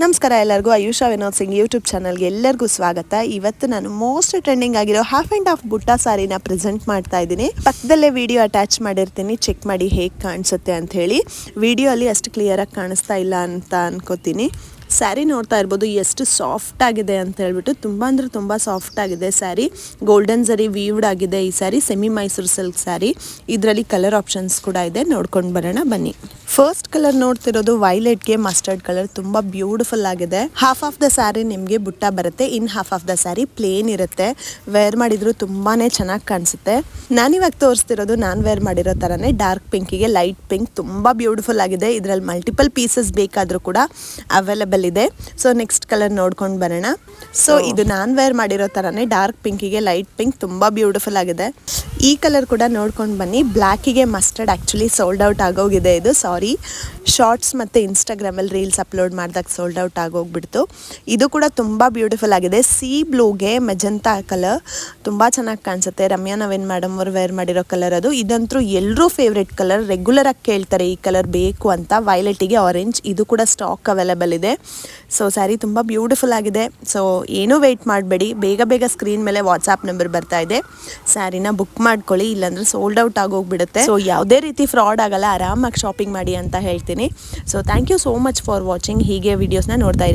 ನಮಸ್ಕಾರ ಎಲ್ಲರಿಗೂ ಆಯುಷಾ ವಿನೋದ್ ಸಿಂಗ್ ಯೂಟ್ಯೂಬ್ ಚಾನಲ್ಗೆ ಎಲ್ಲರಿಗೂ ಸ್ವಾಗತ. ಇವತ್ತು ನಾನು ಮೋಸ್ಟ್ ಟ್ರೆಂಡಿಂಗ್ ಆಗಿರೋ ಹಾಫ್ ಆ್ಯಂಡ್ ಹಾಫ್ ಬುಟ್ಟ ಸಾರಿನ ಪ್ರೆಸೆಂಟ್ ಮಾಡ್ತಾ ಇದ್ದೀನಿ. ಪಕ್ಕದಲ್ಲೇ ವಿಡಿಯೋ ಅಟ್ಯಾಚ್ ಮಾಡಿರ್ತೀನಿ, ಚೆಕ್ ಮಾಡಿ ಹೇಗೆ ಕಾಣಿಸುತ್ತೆ ಅಂತ ಹೇಳಿ. ವಿಡಿಯೋ ಅಲ್ಲಿ ಅಷ್ಟು ಕ್ಲಿಯರಾಗಿ ಕಾಣಿಸ್ತಾ ಇಲ್ಲ ಅಂತ ಅನ್ಕೋತೀನಿ. ಸ್ಯಾರಿ ನೋಡ್ತಾ ಇರ್ಬೋದು ಎಷ್ಟು ಸಾಫ್ಟ್ ಆಗಿದೆ ಅಂತ ಹೇಳ್ಬಿಟ್ಟು, ತುಂಬ ಅಂದರೆ ತುಂಬ ಸಾಫ್ಟ್ ಆಗಿದೆ ಸ್ಯಾರಿ. ಗೋಲ್ಡನ್ ಜರಿ ವೀವ್ಡ್ ಆಗಿದೆ ಈ ಸ್ಯಾರಿ. Semi Mysuru silk sari. ಇದರಲ್ಲಿ ಕಲರ್ ಆಪ್ಷನ್ಸ್ ಕೂಡ ಇದೆ, ನೋಡ್ಕೊಂಡು ಬರೋಣ ಬನ್ನಿ. ಫಸ್ಟ್ ಕಲರ್ ನೋಡ್ತಿರೋದು ವೈಲೆಟ್ಗೆ ಮಸ್ಟರ್ಡ್ ಕಲರ್, ತುಂಬ ಬ್ಯೂಟಿಫುಲ್ ಆಗಿದೆ. ಹಾಫ್ ಆಫ್ ದ ಸ್ಯಾರಿ ನಿಮಗೆ ಬುಟ್ಟ ಬರುತ್ತೆ, in half of the sari plain ಇರುತ್ತೆ. ವೇರ್ ಮಾಡಿದ್ರು ತುಂಬಾನೇ ಚೆನ್ನಾಗಿ ಕಾಣಿಸುತ್ತೆ. ನಾನಿವಾಗ ತೋರಿಸ್ತಿರೋದು ನಾನು ವೇರ್ ಮಾಡಿರೋ ಥರನೇ ಡಾರ್ಕ್ ಪಿಂಕಿಗೆ ಲೈಟ್ ಪಿಂಕ್, ತುಂಬ ಬ್ಯೂಟಿಫುಲ್ ಆಗಿದೆ. ಇದರಲ್ಲಿ ಮಲ್ಟಿಪಲ್ ಪೀಸಸ್ ಬೇಕಾದರೂ ಕೂಡ ಅವೈಲೇಬಲ್ ಇದೆ. ಸೊ ನೆಕ್ಸ್ಟ್ ಕಲರ್ ನೋಡ್ಕೊಂಡು ಬರೋಣ. ಸೊ ಇದು ನಾನು ವೇರ್ ಮಾಡಿರೋ ಥರನೇ ಡಾರ್ಕ್ ಪಿಂಕಿಗೆ ಲೈಟ್ ಪಿಂಕ್, ತುಂಬ ಬ್ಯೂಟಿಫುಲ್ ಆಗಿದೆ. ಈ ಕಲರ್ ಕೂಡ ನೋಡ್ಕೊಂಡು ಬನ್ನಿ. ಬ್ಲ್ಯಾಕಿಗೆ ಮಸ್ಟರ್ಡ್ ಆ್ಯಕ್ಚುಲಿ ಸೋಲ್ಡ್ ಔಟ್ ಆಗೋಗಿದೆ ಇದು, ಸಾರಿ. ಶಾರ್ಟ್ಸ್ ಮತ್ತು ಇನ್ಸ್ಟಾಗ್ರಾಮಲ್ಲಿ ರೀಲ್ಸ್ ಅಪ್ಲೋಡ್ ಮಾಡಿದಾಗ ಸೋಲ್ಡ್ ಔಟ್ ಆಗೋಗ್ಬಿಡ್ತು. ಇದು ಕೂಡ ತುಂಬ ಬ್ಯೂಟಿಫುಲ್ ಆಗಿದೆ. ಸಿ ಬ್ಲೂಗೆ ಮೆಜಂತಾ ಕಲರ್, ತುಂಬ ಚೆನ್ನಾಗಿ ಕಾಣಿಸುತ್ತೆ. ರಮ್ಯಾ ನವೀನ್ ಮೇಡಮ್ ಅವರು ವೇರ್ ಮಾಡಿರೋ ಕಲರ್ ಅದು. ಇದಂತೂ ಎಲ್ಲರೂ ಫೇವ್ರೆಟ್ ಕಲರ್, ರೆಗ್ಯುಲರಾಗಿ ಕೇಳ್ತಾರೆ ಈ ಕಲರ್ ಬೇಕು ಅಂತ. ವೈಲೆಟಿಗೆ ಆರೆಂಜ್, ಇದು ಕೂಡ ಸ್ಟಾಕ್ ಅವೈಲೇಬಲ್ ಇದೆ. ಸೊ ಸ್ಯಾರಿ ತುಂಬ ಬ್ಯೂಟಿಫುಲ್ ಆಗಿದೆ. ಸೊ ಏನೂ ವೆಯ್ಟ್ ಮಾಡಬೇಡಿ, ಬೇಗ ಬೇಗ ಸ್ಕ್ರೀನ್ ಮೇಲೆ ವಾಟ್ಸಾಪ್ ನಂಬರ್ ಬರ್ತಾ ಇದೆ, ಸ್ಯಾರಿನ ಬುಕ್ ಮಾಡ್ಕೊಳ್ಳಿ, ಇಲ್ಲಾಂದ್ರೆ ಸೋಲ್ಡ್ ಔಟ್ ಆಗೋಗ್ಬಿಡುತ್ತೆ. ಸೊ ಯಾವುದೇ ರೀತಿ ಫ್ರಾಡ್ ಆಗಲ್ಲ, ಆರಾಮಾಗಿ ಶಾಪಿಂಗ್ ಮಾಡಿ ಅಂತ ಹೇಳ್ತೀನಿ. So thank you so much for watching. ಹೀಗೆ ವಿಡಿಯೋಸ್ನ ನೋಡ್ತಾ ಇರಿ.